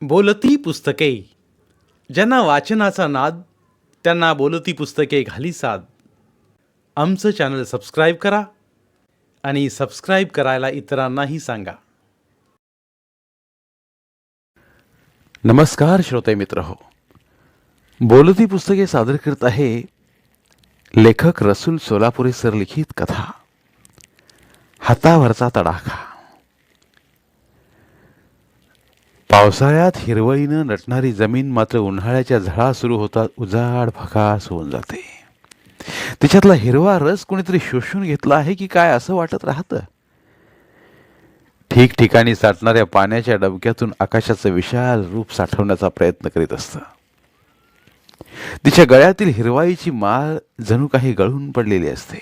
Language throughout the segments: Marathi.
बोलती पुस्तके. ज्यांना वाचनाचा नाद त्यांना बोलती पुस्तके घाली साद. आमचं चॅनल सबस्क्राईब करा आणि सबस्क्राईब करायला इतरांनाही सांगा. नमस्कार श्रोते मित्र हो, बोलती पुस्तके सादर करत आहे लेखक रसूल सोलापुरी सर लिखित कथा हातावरचा तडाखा. पावसाळ्यात हिरवळीनं नटणारी जमीन मात्र उन्हाळ्याच्या झळा सुरू होतात उजाड भकास होऊन जाते. तिच्यातला हिरवा रस कोणीतरी शोषून घेतला आहे की काय असं वाटत राहतं. ठिकठिकाणी साठणाऱ्या पाण्याच्या डबक्यातून आकाशाचं विशाल रूप साठवण्याचा प्रयत्न करीत असतं. तिच्या गळ्यातील हिरवाईची माळ जणू काही गळून पडलेली असते.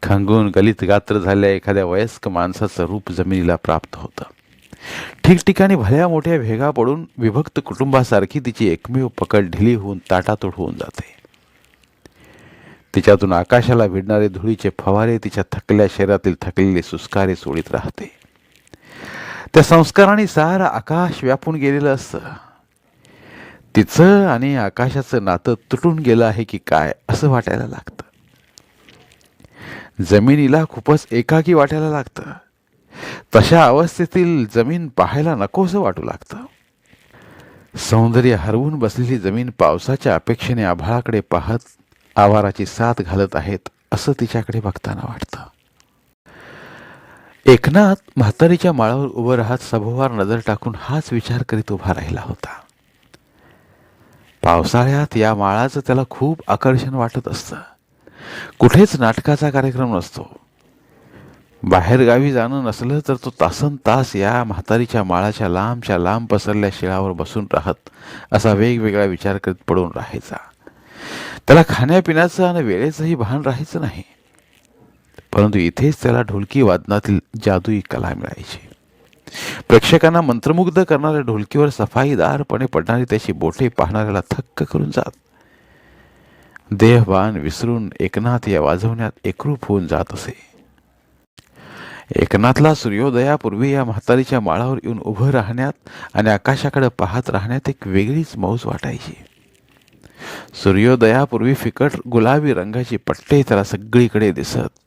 खंगून गलित गात्र झालेल्या एखाद्या वयस्क माणसाचं रूप जमिनीला प्राप्त होतं. ठिकठिकाणी भल्या मोठ्या भेगा पडून विभक्त कुटुंबासारखी तिची एकमेव पकड ढिली होऊन ताटातूट होऊन जाते. तिच्यातून आकाशाला भिडणारे धुळीचे फवारे तिच्या थकल्या शरीरातील थकलेले सुस्कारे सोडित राहते. त्या संस्काराने सारं आकाश व्यापून गेलेलं असतं. तिचं आणि आकाशाचं नातं तुटून गेलं आहे की काय असं वाटायला लागतं. जमिनीला खूपच एकाकी वाटायला लागतं. तशा अवस्थेतील जमीन पाहायला नकोसं वाटू लागतं. सौंदर्य हरवून बसलेली जमीन पावसाच्या अपेक्षेने आभाळाकडे पाहत आवाराची साथ घालत आहेत असं तिच्याकडे बघताना वाटतं. एकनाथ म्हातारीच्या माळावर उभं राहत सभोवार नजर टाकून हाच विचार करीत उभा राहिला होता. पावसाळ्यात या माळाचं त्याला खूप आकर्षण वाटत असतं. कुठेच नाटकाचा कार्यक्रम नसतो. बाहेरगावी जाणं नसलं तर तो तासन तास या म्हातारीच्या माळाच्या लांबच्या लांब पसरल्या शिळावर बसून राहत असा वेगवेगळा विचार करीत पडून राहायचा. त्याला खाण्यापिण्याचं आणि वेळेचंही भान राहायचं नाही. परंतु इथेच त्याला ढोलकी वादनातील जादुई कला मिळायची. प्रेक्षकांना मंत्रमुग्ध करणाऱ्या ढोलकीवर सफाईदारपणे पडणारी त्याची बोटे पाहणाऱ्याला थक्क करून जात. देहभान विसरून एकनाथ या वाजवण्यात एकरूप होऊन जात असे. एकनाथला सूर्योदयापूर्वी या म्हातारीच्या माळावर येऊन उभं राहण्यात आणि आकाशाकडे पाहत राहण्यात एक वेगळीच मौज वाटायची. सूर्योदयापूर्वी फिकट गुलाबी रंगाची पट्टे त्याला सगळीकडे दिसत.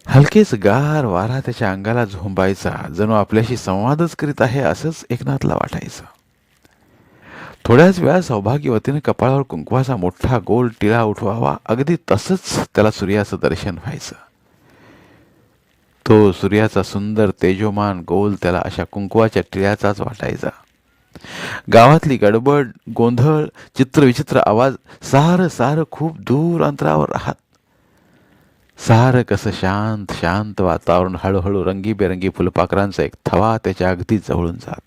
हलकेच गार वारा त्याच्या अंगाला झोंबायचा, जणू आपल्याशी संवादच करीत आहे असंच एकनाथला वाटायचं. थोड्याच वेळा सौभाग्यवतीने कपाळावर कुंकवाचा मोठा गोल टिळा उठवावा, अगदी तसंच त्याला सूर्याचं दर्शन व्हायचं. तो सूर्याचा सुंदर तेजोमान गोल त्याला अशा कुंकवाच्या टिळ्याचाच वाटायचा. गावातली गडबड, गोंधळ, चित्रविचित्र आवाज सारं सारं खूप दूर अंतरावर राहत. सारं कसं शांत शांत वातावरण हळूहळू रंगीबेरंगी फुलपाखरांचा एक थवा त्याच्या अगदी जवळून जात.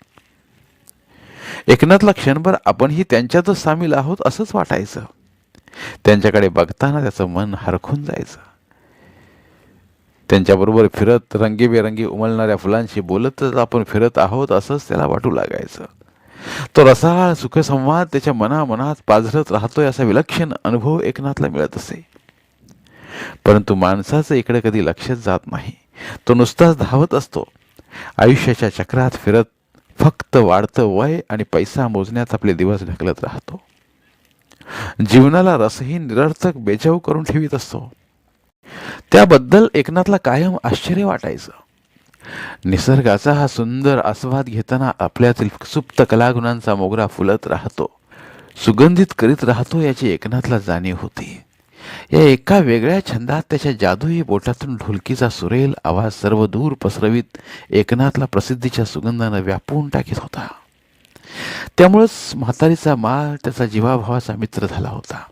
एकनाथला क्षणभर आपणही त्यांच्यातच सामील आहोत असंच वाटायचं. त्यांच्याकडे बघताना त्याचं मन हरखून जायचं. त्यांच्याबरोबर फिरत रंगीबेरंगी उमलणाऱ्या फुलांशी बोलतच आपण फिरत आहोत असंच त्याला वाटू लागायचं. तो रसाळ सुखसंवाद त्याच्या मनामनात पाझरत राहतोय असा विलक्षण अनुभव एकनाथला मिळत असे. परंतु माणसाचं इकडे कधी लक्षच जात नाही. तो नुसताच धावत असतो. आयुष्याच्या चक्रात फिरत फक्त वाढतं वय आणि पैसा मोजण्यात आपले दिवस ढकलत राहतो. जीवनाला रसहीन निरर्थक बेचाव करून ठेवीत असतो. त्याबद्दल एकनाथला कायम आश्चर्य वाटायचं. निसर्गाचा हा सुंदर आस्वाद घेताना आपल्यातील सुप्त कलागुणांचा मोगरा फुलत राहतो, सुगंधित करीत राहतो याची एकनाथला जाणीव होती. या एका वेगळ्या छंदात त्याच्या जादुई बोटातून ढोलकीचा सुरेल आवाज सर्व दूर पसरवीत एकनाथला प्रसिद्धीच्या सुगंधानं व्यापून टाकीत होता. त्यामुळंच म्हातारीचा माळ त्याचा जीवाभावाचा मित्र झाला होता.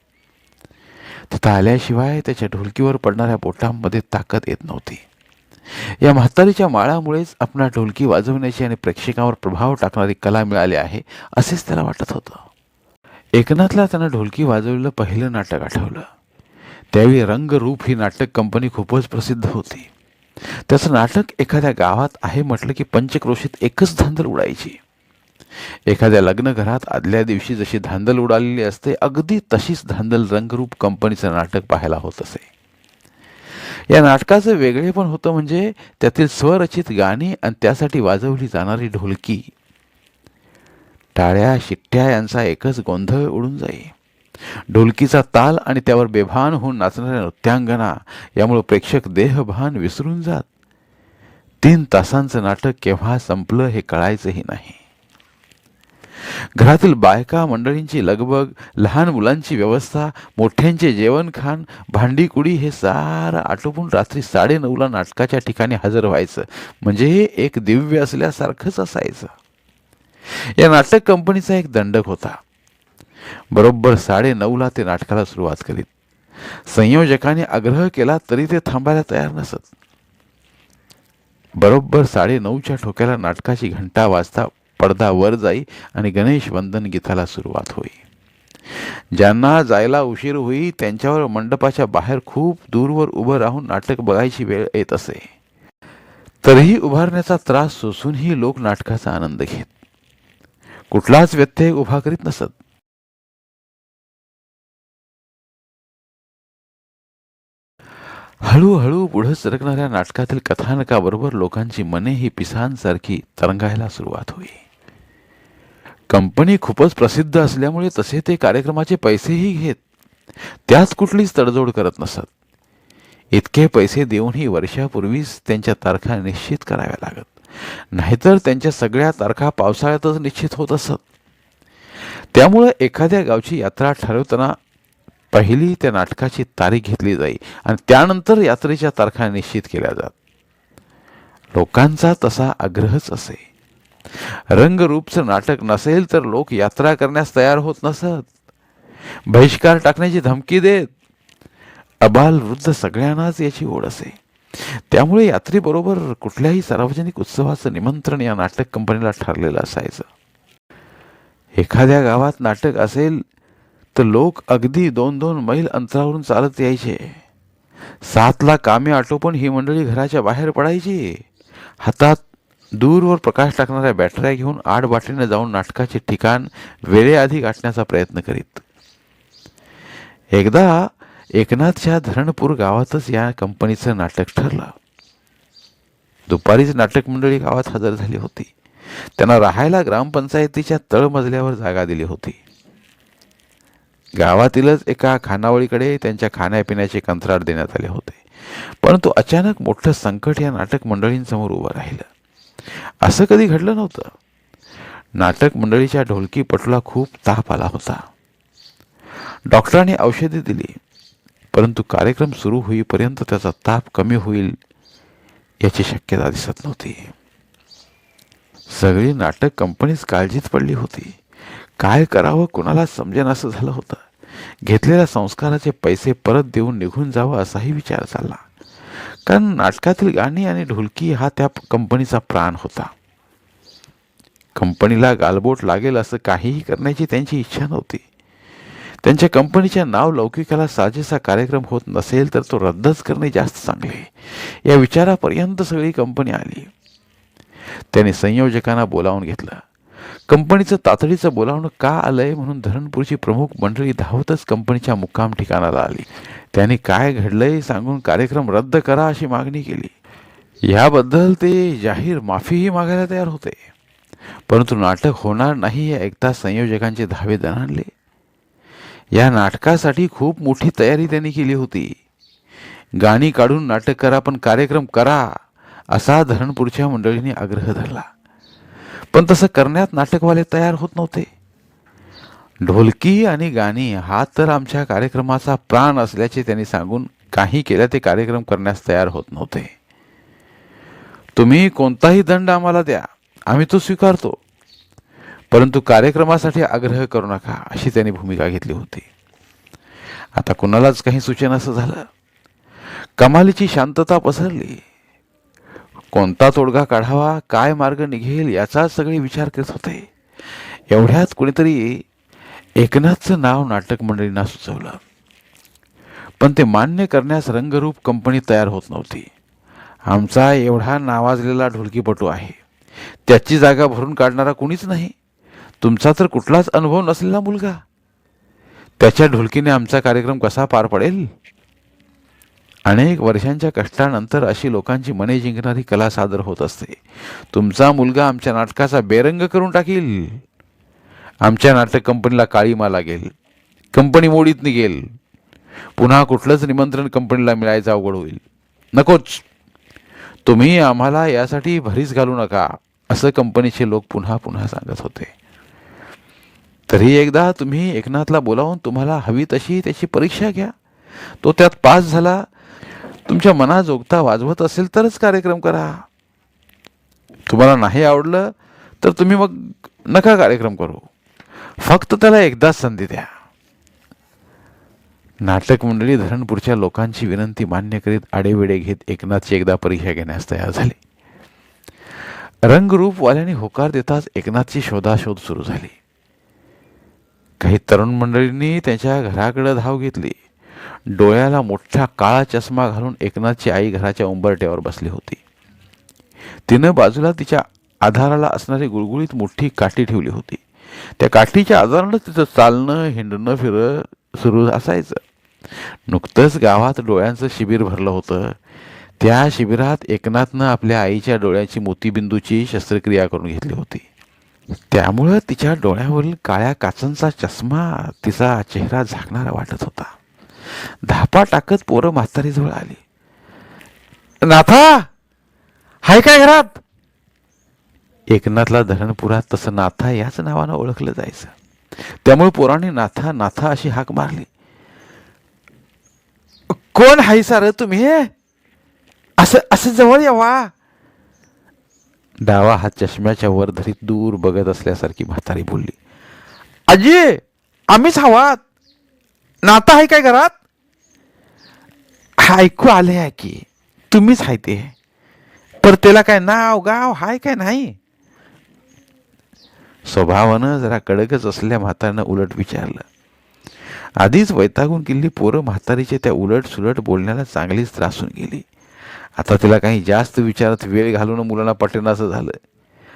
तिथं आल्याशिवाय त्याच्या ढोलकीवर पडणाऱ्या बोटांमध्ये ताकद येत नव्हती. या म्हातारीच्या माळामुळेच आपणा ढोलकी वाजवण्याची आणि प्रेक्षकांवर प्रभाव टाकणारी कला मिळाली आहे असेच त्याला वाटत होतं. एकनाथला त्यानं ढोलकी वाजवलेलं पहिलं नाटक आठवलं. त्यावेळी रंगरूप ही नाटक कंपनी खूपच प्रसिद्ध होती. त्याचं नाटक एखाद्या गावात आहे म्हटलं की पंचक्रोशीत एकच धांदल उडायची. एखाद्या लग्न घरात आदल्या दिवशी जशी धांदल उडालेली असते अगदी तशीच धांदल रंगरूप कंपनीचं नाटक पाहायला होत असे. या नाटकाचं वेगळेपण होतं म्हणजे त्यातील स्वरचित गाणी आणि त्यासाठी वाजवली जाणारी ढोलकी टाळ्या शिट्ट्या यांचा एकच गोंधळ उडून जाई. ढोलकीचा ताल आणि त्यावर बेभान होऊन नाचणाऱ्या नृत्यांगना यामुळे प्रेक्षक देहभान विसरून जात. 3 तासांचं नाटक केव्हा संपलं हे कळायचंही नाही. घरातील बायका मंडळींची लगबग, लहान मुलांची व्यवस्था, मोठ्यांचे जेवणखाण, भांडीकुडी हे सारं आटोपून रात्री 9:30ला नाटकाच्या ठिकाणी हजर व्हायचं म्हणजे हे एक दिव्य असल्यासारखंच असायचं. या नाटक कंपनीचा एक दंडक होता. बरोबर 9:30ला ते नाटकाला सुरुवात करीत. संयोजकांनी आग्रह केला तरी ते थांबायला तयार नसत. बरोबर 9:30च्या ठोक्याला नाटकाची घंटा वाजता पडदा वर जाई आणि गणेश वंदन गीताला सुरुवात होई. ज्यांना जायला उशीर होई त्यांच्यावर मंडपाच्या बाहेर खूप दूरवर उभं राहून नाटक बघायची वेळ येत असे. तरीही उभारण्याचा त्रास सोसूनही लोक नाटकाचा आनंद घेत. कुठलाच व्यत्यय उभा करीत नसत. हळूहळू पुढे सरकणाऱ्या नाटकातील कथानकाबरोबर लोकांची मने ही पिसांसारखी तरंगायला सुरुवात होई. कंपनी खूपच प्रसिद्ध असल्यामुळे तसे ते कार्यक्रमाचे पैसेही घेत. त्यात कुठलीच तडजोड करत नसत. इतके पैसे देऊनही वर्षापूर्वीच त्यांच्या तारखा निश्चित कराव्या लागत. नाहीतर त्यांच्या सगळ्या तारखा पावसाळ्यातच निश्चित होत असत. त्यामुळे एखाद्या गावची यात्रा ठरवताना पहिली त्या नाटकाची तारीख घेतली जाई आणि त्यानंतर यात्रेच्या तारखा निश्चित केल्या जात. लोकांचा तसा आग्रहच असे. रंगरूपचं नाटक नसेल तर लोक यात्रा करण्यास तयार होत नसत. बहिष्कार टाकण्याची धमकी देत. अबाल वृद्ध सगळ्यांनाच याची ओढ असे. त्यामुळे यात्रेबरोबर कुठल्याही सार्वजनिक उत्सवाचं निमंत्रण या नाटक कंपनीला ठरलेलं असायचं. एखाद्या गावात नाटक असेल तर लोक अगदी 2-2 मैल अंतरावरून चालत यायचे. 7ला कामे आटोपून ही मंडळी घराच्या बाहेर पडायची. हातात दूरवर प्रकाश टाकणाऱ्या बॅटऱ्या घेऊन आडबाटलीने जाऊन नाटकाचे ठिकाण वेळेआधी गाठण्याचा प्रयत्न करीत. एकदा एकनाथच्या धरणपूर गावातच या कंपनीचं नाटक ठरलं. दुपारीच नाटक मंडळी गावात हजर झाली होती. त्यांना राहायला ग्रामपंचायतीच्या तळमजल्यावर जागा दिली होती. गावातीलच एका खानावळीकडे त्यांच्या खाण्यापिण्याचे कंत्राट देण्यात आले होते. परंतु अचानक मोठं संकट या नाटक मंडळींसमोर उभं राहिलं. असं कधी घडलं नव्हतं. नाटक मंडळीच्या ढोलकीपटूला खूप ताप आला होता. डॉक्टरांनी औषधे दिली, परंतु कार्यक्रम सुरू होईपर्यंत त्याचा ताप कमी होईल याची शक्यता दिसत नव्हती. सगळी नाटक कंपनीच काळजीत पडली होती. काय करावं कुणाला समजेनासं झालं होतं. घेतलेल्या संस्काराचे पैसे परत देऊन निघून जावं असाही विचार चालला. कारण नाटकातील गाणी आणि ढोलकी हा त्या कंपनीचा प्राण होता. कंपनीला गालबोट लागेल असं काहीही करण्याची त्यांची इच्छा नव्हती. त्यांच्या कंपनीच्या नाव लौकिकाला साजेसा कार्यक्रम होत नसेल तर तो रद्दच करणे जास्त चांगले या विचारापर्यंत सगळी कंपनी आली. त्यांनी संयोजकांना बोलावून घेतलं. कंपनीचं तातडीचं बोलावणं का आलंय म्हणून धरणपूरची प्रमुख मंडळी धावतच कंपनीच्या मुक्काम ठिकाणाला आली. त्यांनी काय घडलंय सांगून कार्यक्रम रद्द करा अशी मागणी केली. याबद्दल ते जाहीर माफीही मागायला तयार होते. परंतु नाटक होणार नाही हे ऐकता संयोजकांचे धावे दणाणले. या नाटकासाठी खूप मोठी तयारी त्यांनी केली होती. गाणी काढून नाटक करा पण कार्यक्रम करा असा धरणपूरच्या मंडळींनी आग्रह धरला. पण तसं करण्यात नाटकवाले तयार होत नव्हते. ढोलकी आणि गाणी हा तर आमच्या कार्यक्रमाचा प्राण असल्याचे त्यांनी सांगून काही केल्या ते कार्यक्रम करण्यास तयार होत नव्हते. तुम्ही कोणताही दंड आम्हाला द्या, आम्ही तो स्वीकारतो, परंतु कार्यक्रमासाठी आग्रह करू नका अशी त्यांनी भूमिका घेतली होती. आता कुणालाच काही सुचेना असं झालं. कमालीची शांतता पसरली. कोणता तोडगा काढावा, काय मार्ग निघेल याचाच सगळे विचार करत होते. एवढ्यात कुणीतरी एकनाथचं नाव नाटक मंडळींना सुचवलं. पण ते मान्य करण्यास रंगरूप कंपनी तयार होत नव्हती. आमचा एवढा नावाजलेला ढोलकीपटू आहे, त्याची जागा भरून काढणारा कुणीच नाही. तुमचा तर कुठलाच अनुभव नसलेला मुलगा, त्याच्या ढोलकीने आमचा कार्यक्रम कसा पार पडेल. अनेक वर्षांच्या कष्टानंतर अशी लोकांची मने जिंकणारी कला सादर होत असते. तुमचा मुलगा आमच्या नाटकाचा बेरंग करून टाकील. आमच्या नाटक कंपनीला काळीमा लागेल, कंपनी मोडीत निघेल, पुन्हा कुठलंच निमंत्रण कंपनीला मिळायचं अवघड होईल. नकोच, तुम्ही आम्हाला यासाठी भरीस घालू नका, असं कंपनीचे लोक पुन्हा पुन्हा सांगत होते. तरी एकदा तुम्ही एकनाथला बोलावून तुम्हाला हवी तशी त्याची परीक्षा घ्या. तो त्यात पास झाला, तुमच्या मनाजोगता वाजवत असेल तरच कार्यक्रम करा. तुम्हाला नाही आवडलं तर तुम्ही मग नका कार्यक्रम करू. फक्त त्याला एकदाच संधी द्या. नाटक मंडळी धरणपूरच्या लोकांची विनंती मान्य करीत आडेवेडे घेत एकनाथची एकदा परीक्षा घेण्यास तयार झाली. रंगरूपवाल्याने होकार देताच एकनाथची शोधाशोध सुरू झाली. काही तरुण मंडळींनी त्याच्या घराकडे धाव घेतली. डोळ्याला मोठा काळा चष्मा घालून एकनाथची आई घराच्या उंबरट्यावर बसली होती. तिनं बाजूला तिच्या आधाराला असणारी गुळगुळीत मोठी काठी ठेवली होती. त्या काठीच्या आधारानं तिचं चालणं हिंडणं फिरणं सुरू असायचं. नुकतंच गावात डोळ्यांचं शिबिर भरलं होतं. त्या शिबिरात एकनाथनं आपल्या आईच्या डोळ्याची मोतीबिंदूची शस्त्रक्रिया करून घेतली होती. त्यामुळं तिच्या डोळ्यावरील काळ्या काचांचा चष्मा तिचा चेहरा झाकणारा वाटत होता. धापा टाकत पोरं म्हातारीजवळ आली. नाथा, हाय काय घरात? एकनाथला धरणपुरात तसं नाथा याच नावानं ओळखलं जायचं. त्यामुळे पोरांनी नाथा नाथा अशी हाक मारली. कोण हाय सार तुम्ही? असं असं जवळ यावा. डावा हात चष्म्याच्या वर धरीत दूर बघत असल्यासारखी म्हातारी बोलली. आजी, आम्हीच हवात. नाता आहे काय घरात? ऐकू आले की तुम्हीच हाय ते, पर त्याला काय नाव गाव हाय काय नाही? स्वभावानं जरा कडकच असलेल्या म्हातारीनं उलट विचारलं. आधीच वैतागून गेलेली पोरं म्हातारीच्या त्या उलट सुलट बोलण्याला चांगलीच त्रासून गेली. आता तिला काही जास्त विचारात वेळ घालून मुलांना पटेनासं झालं.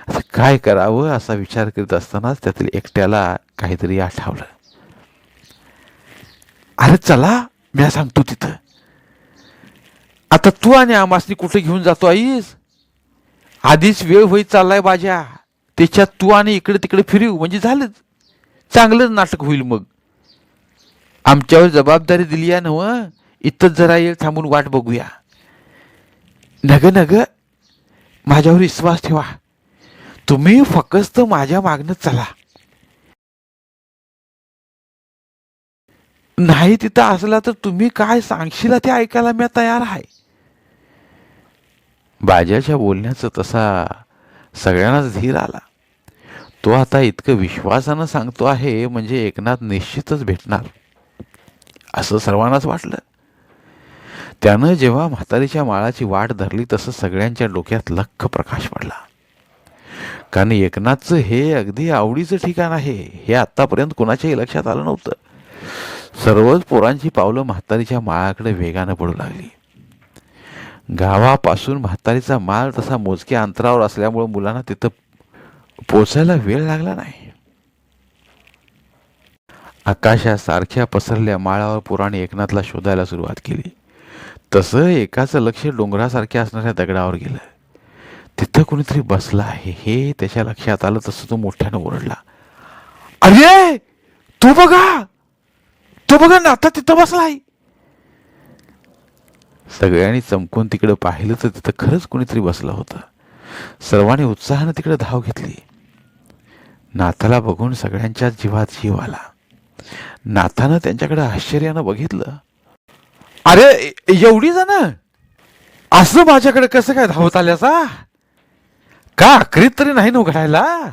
आता काय करावं असा विचार करीत असतानाच त्यातील एकट्याला काहीतरी आठवलं. अरे चला, मी सांगतो तिथं. आता तू आणि आमासनी कुठे घेऊन जातो आईस? आधीच वेळ होईत चाललाय बाजा. त्याच्यात तू आणि इकडे तिकडे फिरव म्हणजे झालंच, चांगलंच नाटक होईल. मग आमच्यावर जबाबदारी दिली या नव, इथंच जरा येईल थांबून वाट बघूया. नग नग, माझ्यावर विश्वास ठेवा. तुम्ही फक्त माझ्या मागणं चला. नाही तिथं असला तर तुम्ही काय सांगशील ते ऐकायला मी तयार आहे. बाजाच्या बोलण्याचं तसा सगळ्यांनाच धीर आला. तो आता इतकं विश्वासानं सांगतो आहे म्हणजे एकनाथ निश्चितच भेटणार असं सर्वांनाच वाटलं. त्यानं जेव्हा म्हातारीच्या माळाची वाट धरली तसं सगळ्यांच्या डोक्यात लख्ख प्रकाश पडला. कारण एकनाथचं हे अगदी आवडीचं ठिकाण आहे हे आत्तापर्यंत कोणाच्याही लक्षात आलं नव्हतं. सर्वच पोरांची पावलं म्हातारीच्या माळाकडे वेगानं पडू लागली. गावापासून म्हातारीचा माळ तसा मोजक्या अंतरावर असल्यामुळे मुलांना तिथं पोचायला वेळ लागला नाही. आकाशासारख्या पसरल्या माळावर पोरांनी एकनाथला शोधायला सुरुवात केली. तसं एकाचं लक्ष डोंगरासारख्या असणाऱ्या दगडावर गेलं. तिथं कोणीतरी बसलं आहे हे त्याच्या लक्षात आलं. तसं तो मोठ्यानं ओरडला. अरे तू बघा, तो बघा, नाथा तिथं बसलाय. सगळ्यांनी चमकून तिकडे पाहिलं तर तिथं खरंच कोणीतरी बसलं होतं. सर्वांनी उत्साहानं तिकडे धाव घेतली. नाथाला बघून सगळ्यांच्या जीवात जीव आला. नाथानं त्यांच्याकडे आश्चर्यानं बघितलं. अरे एवढी जण असं माझ्याकडे कसं काय धावत आल्याचा? का अकरीत तरी नाही न घडायला?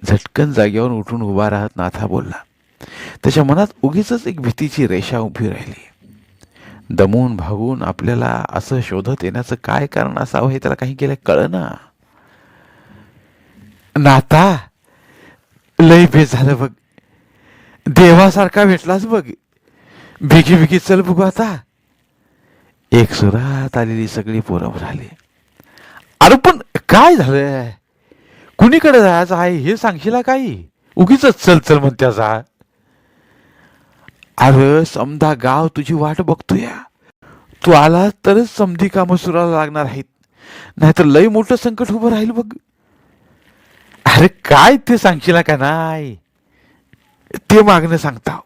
झटकन जागेवर उठून उभा राहत नाथा बोलला. त्याच्या मनात उगीच एक भीतीची रेषा उभी राहिली. दमून भागून आपल्याला असं शोधत येण्याचं काय कारण असावं हे त्याला काही केलं कळना. नाथा, लय बेस झालं बघ, देवासारखा भेटलाच बघ. भिगी भिगी चल बघू आता. एक सुरात आलेली सगळी पोरं म्हणाली. अरे पण काय झालंय? कुणीकडे जायचं आहे हे सांगशील काही? उगीच चल चल म्हणत्याचा. अरे समधा गाव तुझी वाट बघतोय. तू आला तरच समधी कामं सुराला लागणार आहेत, नाहीतर लय मोठं संकट उभं राहील बघ. अरे काय ते सांगशील का नाही, ते मागणं सांगता.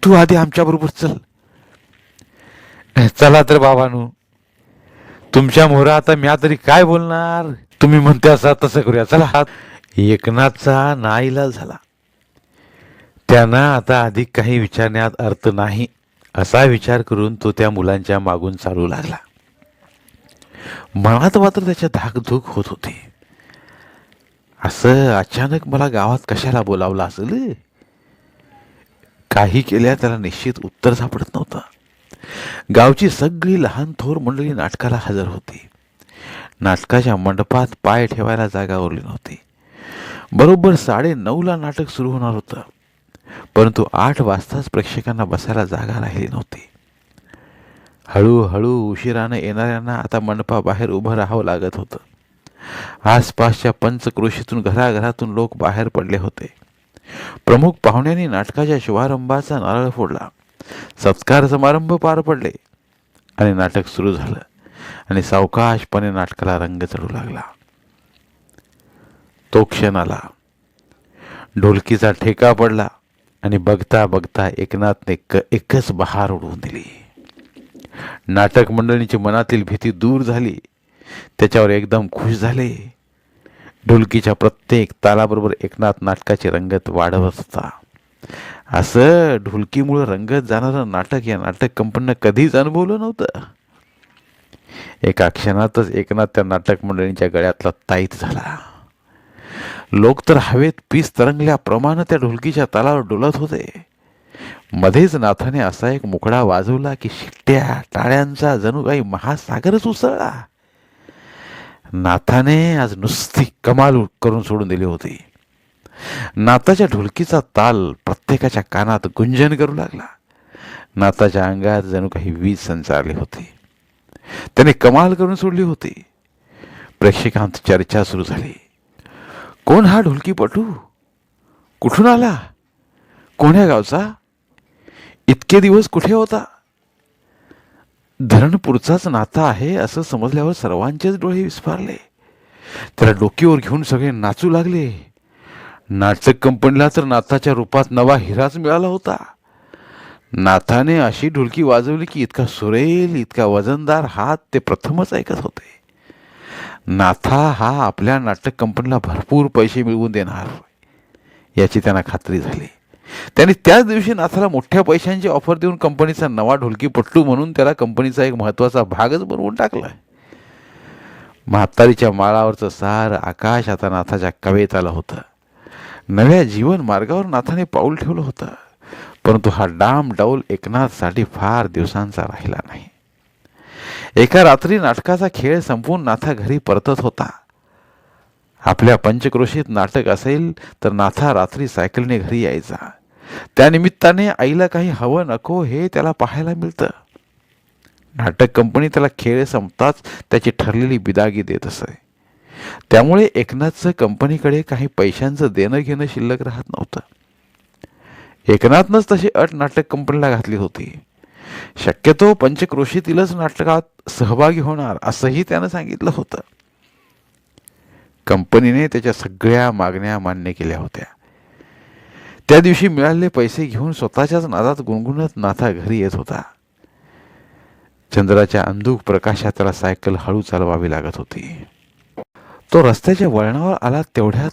तू आधी आमच्या बरोबर चल. चला तर बाबांनो, तुमच्या मोहरा आता म्या तरी काय बोलणार. तुम्ही म्हणते असा तसं करूया, चला. एकनाथचा नाईलाज झाला. त्यांना आता अधिक काही विचारण्यात अर्थ नाही असा विचार करून तो त्या मुलांच्या मागून चालू लागला. मनात मात्र त्याच्या धाकधूक होत होती. असं अचानक मला गावात कशाला बोलावलं असेल. काही केल्या त्याला निश्चित उत्तर सापडत नव्हतं. गावची सगळी लहान थोर मंडळी नाटकाला हजर होती. नाटकाच्या मंडपात पाय ठेवायला जागा उरली नव्हती. बरोबर 9:30ला नाटक सुरू होणार होतं, परंतु 8 वाजताच प्रेक्षकांना बसायला जागा राहिली नव्हती. हळूहळू उशिरानं येणाऱ्यांना आता मंडपाबाहेर उभं राहावं लागत होतं. आसपासच्या पंचक्रोशीतून घराघरातून लोक बाहेर पडले होते. प्रमुख पाहुण्यांनी नाटकाच्या शुभारंभाचा नारळ फोडला. सत्कार समारंभ पार पडले आणि नाटक सुरू झालं आणि सावकाशपणे नाटकाला रंग चढू लागला. तो क्षण आला. ढोलकीचा ठेका पडला आणि बघता बघता एकनाथने एकच बहार उडवून दिली. नाटक मंडळींची मनातील भीती दूर झाली. त्याच्यावर एकदम खुश झाले. ढोलकीच्या प्रत्येक तालाबरोबर एकनाथ नाटकाची रंगत वाढवत होता. असं ढोलकीमुळे रंगत जाणारं नाटक या नाटक कंपनीनं कधीच अनुभवलं नव्हतं. एका क्षणातच एकनाथ त्या नाटक मंडळींच्या गळ्यातला ताईत झाला. लोक तर हवेत पीस तरंगल्याप्रमाणे त्या ढोलकीच्या तालावर डोलत होते. मध्येच नाथाने असा एक मुकडा वाजवला की शिट्ट्या टाळ्यांचा जणू काही महासागरच उसळला. नाथाने आज नुसती कमाल करून सोडून दिली होती. नाथाच्या ढोलकीचा ताल प्रत्येकाच्या कानात गुंजन करू लागला. नाथाच्या अंगात जणू काही वीज संचारली होती. त्याने कमाल करून सोडली होती. प्रेक्षकांत चर्चा सुरू झाली. कोण हा ढोलकीपटू? कुठून आला? कोण्या गावचा? इतके दिवस कुठे होता? धरणपूरचाच नाथा आहे असं समजल्यावर सर्वांचेच डोळे विस्फारले. त्याला डोकीवर घेऊन सगळे नाचू लागले. नाटक कंपनीला तर नाथाच्या रूपात नवा हिराच मिळाला होता. नाथाने अशी ढोलकी वाजवली की इतका सुरेल, इतका वजनदार हात ते प्रथमच ऐकत होते. नाथा हा आपल्या नाटक कंपनीला भरपूर पैसे मिळवून देणार याची त्यांना खात्री झाली. त्यांनी त्याच दिवशी नाथाला मोठ्या पैशांची ऑफर देऊन कंपनीचा नवा ढोलकीपट्टू म्हणून त्याला कंपनीचा एक महत्त्वाचा भागच बनवून टाकला. म्हातारीच्या माळावरचं सार आकाश आता नाथाच्या कवेत आलं होतं. नव्या जीवन मार्गावर नाथाने पाऊल ठेवलं होतं. परंतु हा डाम डौल एकनाथसाठी फार दिवसांचा राहिला नाही. एका रात्री नाटकाचा खेळ संपवून नाथा घरी परतत होता. आपल्या पंचक्रोशीत नाटक असेल तर नाथा रात्री सायकलने घरी यायचा. त्यानिमित्ताने आईला काही हवं नको हे त्याला पाहायला मिळतं. नाटक कंपनी त्याला खेळ संपताच त्याची ठरलेली बिदागी देत असे. त्यामुळे एकनाथचं कंपनीकडे काही पैशांचं देणं घेणं शिल्लक राहत नव्हतं. एकनाथनंच तशी अट नाटक कंपनीला घातली होती. शक्यतो पंचक्रोशीतीलच नाटकात सहभागी होणार असंही त्यानं सांगितलं होतं. कंपनीने त्याच्या सगळ्या मागण्या मान्य केल्या होत्या. त्या दिवशी मिळालेले पैसे घेऊन स्वतःच्याच नादात गुणगुणत नाथा घरी येत होता. चंद्राच्या अंधुक प्रकाशात त्याला सायकल हळू चालवावी लागत होती. तो रस्त्याच्या वळणावर आला तेवढ्यात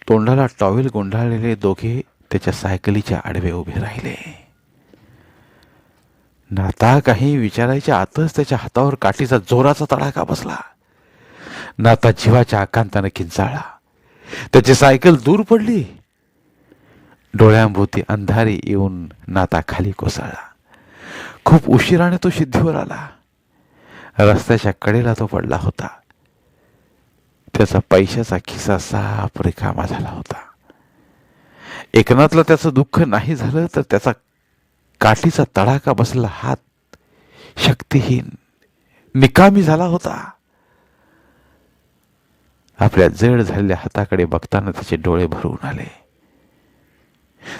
तोंडाला टॉवेल गुंडाळलेले दोघे त्याच्या सायकलीच्या आडवे उभे राहिले. नाथा काही विचारायच्या आतच त्याच्या हातावर काठीचा जोराचा तडाखा बसला. नाथा जीवाच्या आकांताने किंचाळला. त्याची सायकल दूर पडली. डोळ्यांभोवती अंधारी येऊन नाथा खाली कोसळला. खूप उशिराने तो सिद्धीवर आला. रस्त्याच्या कडेला तो पडला होता. त्याचा पैशाचा खिसा साफ रिकामा झाला होता. एकनाथला त्याचं दुःख नाही झालं तर त्याचा काठीचा तडाखा बसलेला हात शक्तिहीन निकामी झाला होता. आपल्या जड झालेल्या हाताकडे बघताना त्याचे डोळे भरून आले.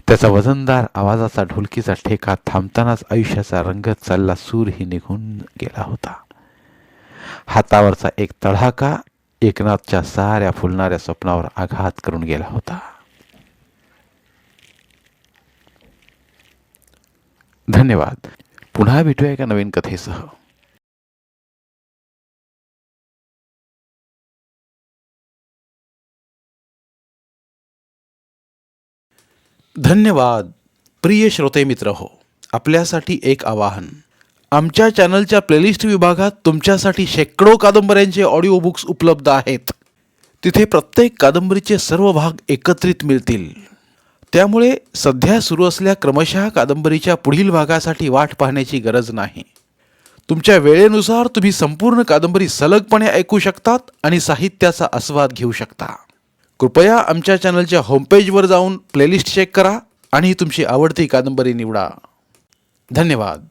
त्याचा वजनदार आवाजाचा ढोलकीचा ठेका थांबतानाच आयुष्याचा रंगत चालला सूरही निघून गेला होता. हातावरचा एक तडाखा एकनाथच्या साऱ्या फुलणाऱ्या स्वप्नावर आघात करून गेला होता. धन्यवाद. पुन्हा भेटूया एका नवीन कथेसह. धन्यवाद. प्रिय श्रोते मित्र हो, आपल्यासाठी एक आवाहन. आमच्या चॅनलच्या प्लेलिस्ट विभागात तुमच्यासाठी शेकडो कादंबऱ्यांचे ऑडिओ बुक्स उपलब्ध आहेत. तिथे प्रत्येक कादंबरीचे सर्व भाग एकत्रित मिळतील. त्यामुळे सध्या सुरू असलेल्या क्रमशः कादंबरीच्या पुढील भागासाठी वाट पाहण्याची गरज नाही. तुमच्या वेळेनुसार तुम्ही संपूर्ण कादंबरी सलगपणे ऐकू शकतात आणि साहित्याचा आस्वाद घेऊ शकता. कृपया आमच्या चॅनलच्या होमपेजवर जाऊन प्लेलिस्ट चेक करा आणि तुमची आवडती कादंबरी निवडा. धन्यवाद.